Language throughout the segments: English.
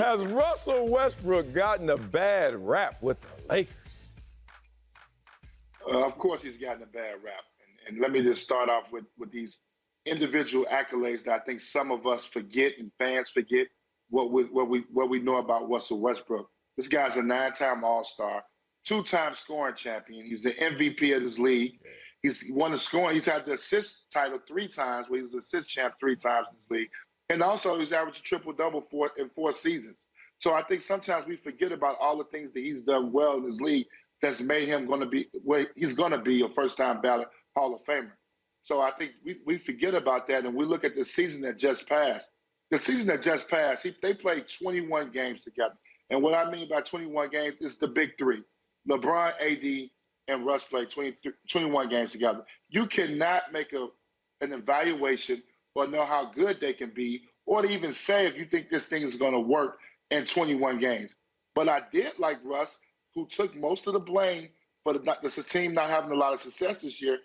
Has Russell Westbrook gotten a bad rap with the Lakers? Of course, he's gotten a bad rap. And let me just start off with these individual accolades that I think some of us forget and fans forget what we know about Russell Westbrook. This guy's a 9-time All-Star, 2-time scoring champion. He's the MVP of this league. He's won the scoring. He's had the assist title 3 times, where he was assist champ 3 times in this league. And also, he's averaged a triple-double in 4 seasons. So I think sometimes we forget about all the things that he's done well in this league that's made him he's going to be a first-time ballot Hall of Famer. So I think we forget about that, and we look at the season that just passed. The season that just passed, they played 21 games together. And what I mean by 21 games is the big 3. LeBron, AD, and Russ played 21 games together. You cannot make an evaluation or know how good they can be, or to even say if you think this thing is going to work in 21 games. But I did like Russ, who took most of the blame for the team not having a lot of success this year.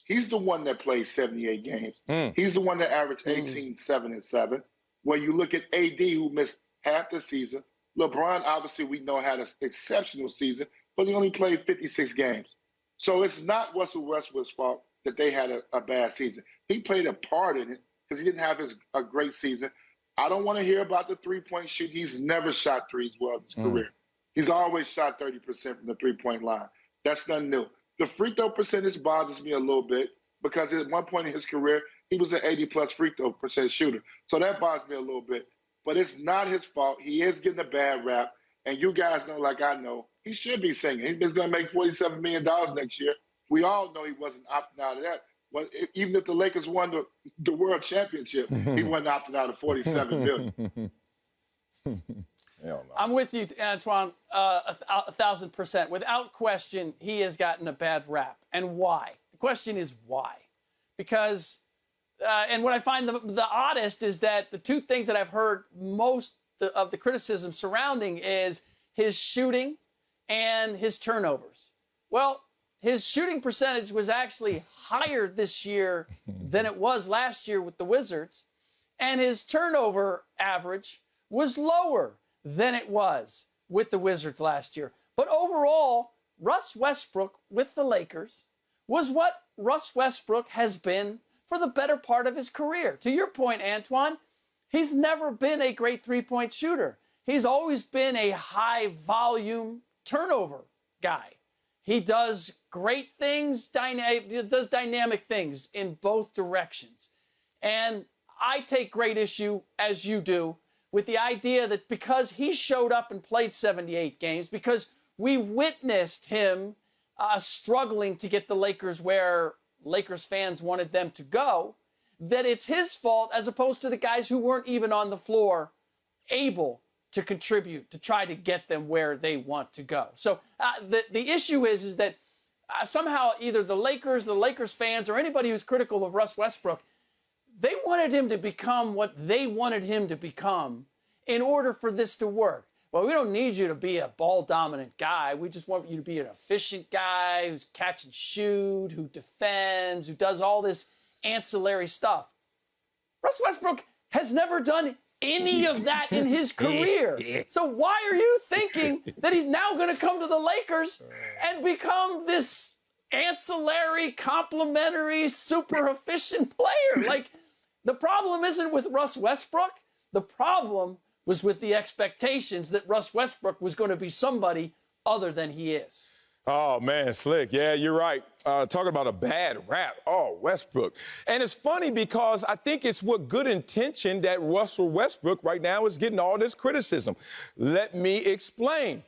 He's the one that played 78 games. He's the one that averaged 18, 7, and 7. When you look at AD, who missed half the season, LeBron, obviously, we know had an exceptional season, but he only played 56 games. So it's not Russell Westbrook's fault that they had a bad season. He played a part in it because he didn't have a great season. I don't want to hear about the three-point shoot. He's never shot threes well in his career. He's always shot 30% from the three-point line. That's nothing new. The free throw percentage bothers me a little bit because at one point in his career, he was an 80-plus free throw percent shooter. So that bothers me a little bit. But it's not his fault. He is getting a bad rap. And you guys know, like I know, he should be singing. He's going to make $47 million next year. We all know he wasn't opting out of that. Well, even if the Lakers won the world championship, he wasn't opting out of $47 million. I'm with you, Antoine, 1,000%. Without question, he has gotten a bad rap. And why? The question is why? Because, and what I find the oddest is that the 2 things that I've heard most of the criticism surrounding is his shooting and his turnovers. Well, his shooting percentage was actually higher this year than it was last year with the Wizards, and his turnover average was lower than it was with the Wizards last year. But overall, Russ Westbrook with the Lakers was what Russ Westbrook has been for the better part of his career. To your point, Antoine, he's never been a great three-point shooter. He's always been a high-volume turnover guy. He does great things, does dynamic things in both directions. And I take great issue, as you do, with the idea that because he showed up and played 78 games, because we witnessed him struggling to get the Lakers where Lakers fans wanted them to go, that it's his fault as opposed to the guys who weren't even on the floor able to contribute to try to get them where they want to go. So the issue is that somehow either the Lakers fans, or anybody who's critical of Russ Westbrook, they wanted him to become what they wanted him to become in order for this to work. Well, we don't need you to be a ball-dominant guy. We just want you to be an efficient guy who's catch and shoot, who defends, who does all this ancillary stuff. Russ Westbrook has never done any of that in his career. So why are you thinking that he's now going to come to the Lakers and become this ancillary, complimentary, super efficient player? Like, the problem isn't with Russ Westbrook. The problem was with the expectations that Russ Westbrook was going to be somebody other than he is. Oh, man, Slick. Yeah, you're right. Talking about a bad rap. Oh, Westbrook. And it's funny because I think it's with good intention that Russell Westbrook right now is getting all this criticism. Let me explain.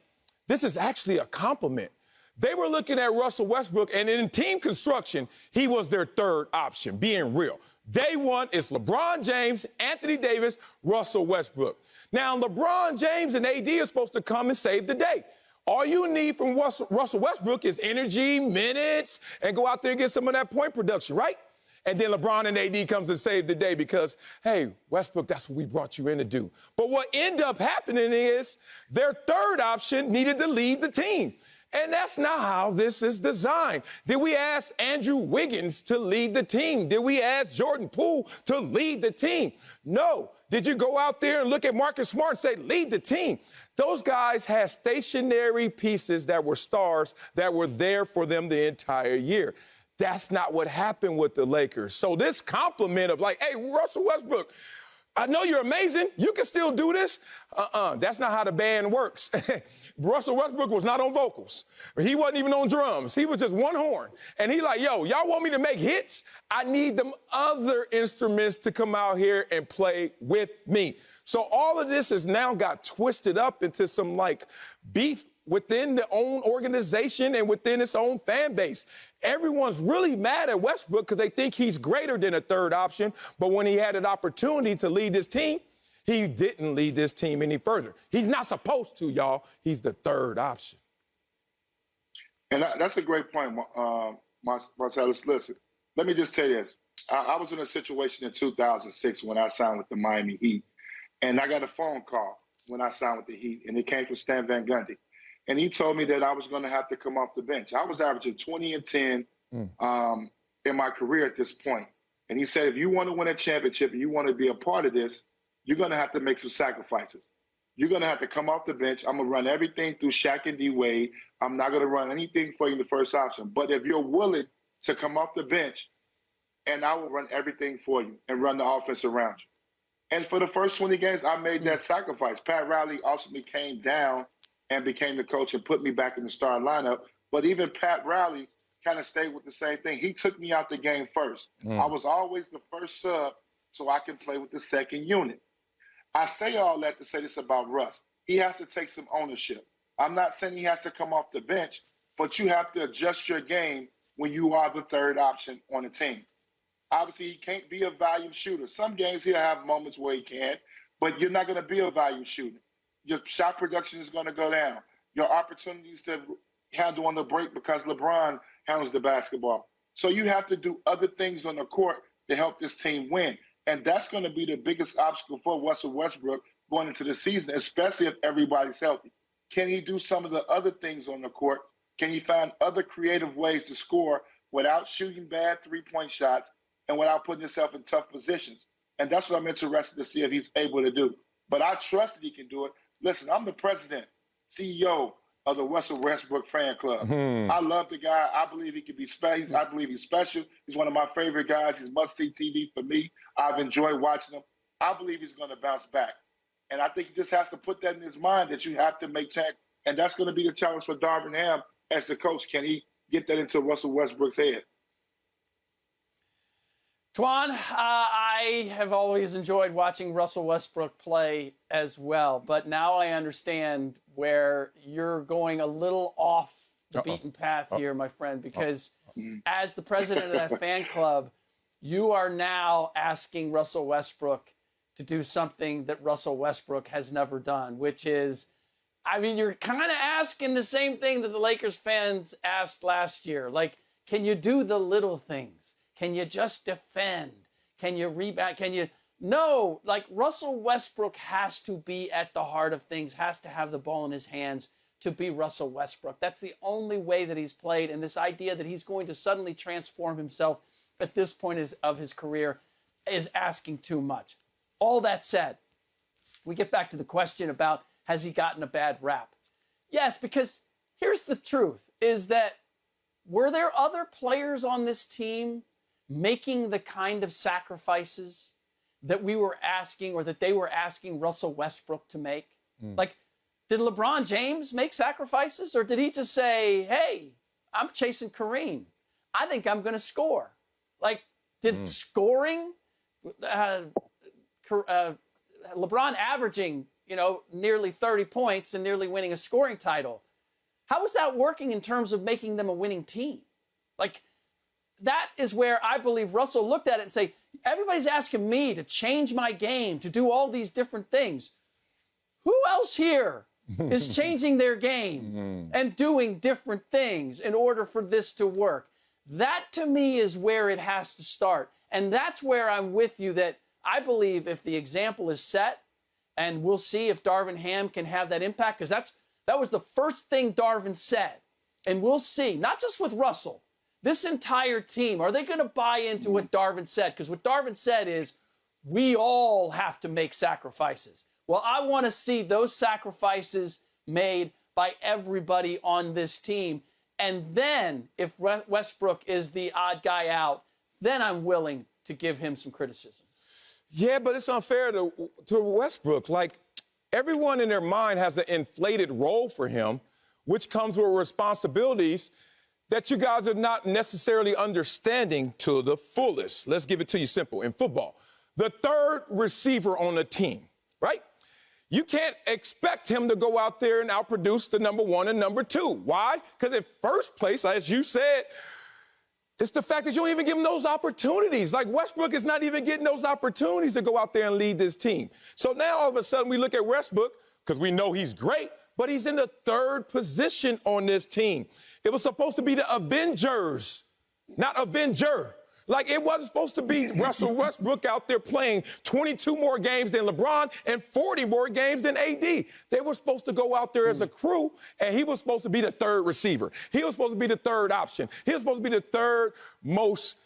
This is actually a compliment. They were looking at Russell Westbrook, and in team construction, he was their third option, being real. Day one is LeBron James, Anthony Davis, Russell Westbrook. Now, LeBron James and AD are supposed to come and save the day. All you need from Russell Westbrook is energy, minutes, and go out there and get some of that point production, right? And then LeBron and AD comes and save the day because, hey, Westbrook, that's what we brought you in to do. But what ended up happening is their third option needed to lead the team. And that's not how this is designed. Did we ask Andrew Wiggins to lead the team? Did we ask Jordan Poole to lead the team? No. Did you go out there and look at Marcus Smart and say, lead the team? Those guys had stationary pieces that were stars that were there for them the entire year. That's not what happened with the Lakers. So this compliment of like, hey, Russell Westbrook, I know you're amazing. You can still do this. That's not how the band works. Russell Westbrook was not on vocals. He wasn't even on drums. He was just one horn. And he like, yo, y'all want me to make hits? I need them other instruments to come out here and play with me. So all of this has now got twisted up into some like beef within the own organization and within its own fan base. Everyone's really mad at Westbrook because they think he's greater than a third option. But when he had an opportunity to lead this team, he didn't lead this team any further. He's not supposed to, y'all. He's the third option. And that's a great point, Marcellus. Listen, let me just tell you this. I was in a situation in 2006 when I signed with the Miami Heat. And I got a phone call when I signed with the Heat, and it came from Stan Van Gundy. And he told me that I was going to have to come off the bench. I was averaging 20 and 10 in my career at this point. And he said, if you want to win a championship and you want to be a part of this, you're going to have to make some sacrifices. You're going to have to come off the bench. I'm going to run everything through Shaq and D-Wade. I'm not going to run anything for you in the first option. But if you're willing to come off the bench, and I will run everything for you and run the offense around you. And for the first 20 games, I made that sacrifice. Pat Riley ultimately came down and became the coach and put me back in the starting lineup. But even Pat Riley kind of stayed with the same thing. He took me out the game first. I was always the first sub so I can play with the second unit. I say all that to say this about Russ. He has to take some ownership. I'm not saying he has to come off the bench, but you have to adjust your game when you are the third option on the team. Obviously, he can't be a volume shooter. Some games he'll have moments where he can, but you're not going to be a volume shooter. Your shot production is going to go down. Your opportunities to handle on the break because LeBron handles the basketball. So you have to do other things on the court to help this team win. And that's going to be the biggest obstacle for Russell Westbrook going into the season, especially if everybody's healthy. Can he do some of the other things on the court? Can he find other creative ways to score without shooting bad three-point shots and without putting himself in tough positions? And that's what I'm interested to see if he's able to do. But I trust that he can do it. Listen, I'm the president, CEO of the Russell Westbrook fan club. I love the guy. I believe he can be special. I believe he's special. He's one of my favorite guys. He's must-see TV for me. I've enjoyed watching him. I believe he's going to bounce back. And I think he just has to put that in his mind that you have to make change. And that's going to be the challenge for Darvin Ham as the coach. Can he get that into Russell Westbrook's head? Antoine, I have always enjoyed watching Russell Westbrook play as well, but now I understand where you're going a little off the beaten path here, my friend, because as the president of that fan club, you are now asking Russell Westbrook to do something that Russell Westbrook has never done, which is, I mean, you're kind of asking the same thing that the Lakers fans asked last year. Like, can you do the little things? Can you just defend? Can you rebound? Can you? No, like Russell Westbrook has to be at the heart of things, has to have the ball in his hands to be Russell Westbrook. That's the only way that he's played. And this idea that he's going to suddenly transform himself at this point of his career is asking too much. All that said, we get back to the question about, has he gotten a bad rap? Yes, because here's the truth, is that were there other players on this team making the kind of sacrifices that we were asking, or that they were asking Russell Westbrook to make? Like, did LeBron James make sacrifices, or did he just say, hey, I'm chasing Kareem. I think I'm going to score. Like, did scoring, LeBron averaging, nearly 30 points and nearly winning a scoring title, how was that working in terms of making them a winning team? Like, that is where I believe Russell looked at it and say, everybody's asking me to change my game, to do all these different things. Who else here is changing their game and doing different things in order for this to work? That, to me, is where it has to start. And that's where I'm with you, that I believe if the example is set, and we'll see if Darvin Ham can have that impact, because that was the first thing Darvin said. And we'll see, not just with Russell, this entire team, are they going to buy into what Darvin said? Because what Darvin said is, we all have to make sacrifices. Well, I want to see those sacrifices made by everybody on this team. And then if Westbrook is the odd guy out, then I'm willing to give him some criticism. Yeah, but it's unfair to Westbrook. Like, everyone in their mind has an inflated role for him, which comes with responsibilities that you guys are not necessarily understanding to the fullest. Let's give it to you simple. In football, the third receiver on the team, right? You can't expect him to go out there and outproduce the number one and number two. Why? Because in first place, as you said, it's the fact that you don't even give him those opportunities. Like, Westbrook is not even getting those opportunities to go out there and lead this team. So now all of a sudden we look at Westbrook, because we know he's great, but he's in the third position on this team. It was supposed to be the Avengers, not Avenger. Like, it wasn't supposed to be Russell Westbrook out there playing 22 more games than LeBron and 40 more games than AD. They were supposed to go out there as a crew, and he was supposed to be the third receiver. He was supposed to be the third option. He was supposed to be the third most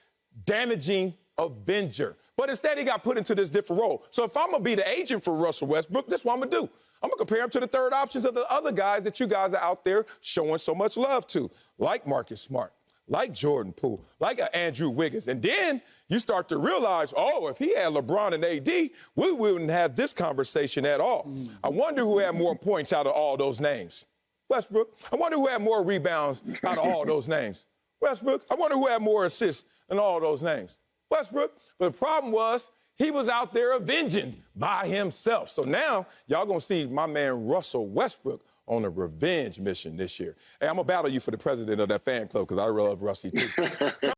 damaging Avenger. But instead, he got put into this different role. So if I'm going to be the agent for Russell Westbrook, this is what I'm going to do. I'm going to compare him to the third options of the other guys that you guys are out there showing so much love to, like Marcus Smart, like Jordan Poole, like Andrew Wiggins. And then you start to realize, oh, if he had LeBron and AD, we wouldn't have this conversation at all. I wonder who had more points out of all those names. Westbrook. I wonder who had more rebounds out of all those names. Westbrook. I wonder who had more assists in all those names. Westbrook. But the problem was he was out there avenging by himself. So now y'all going to see my man Russell Westbrook on a revenge mission this year. Hey, I'm going to battle you for the president of that fan club because I love Russie too.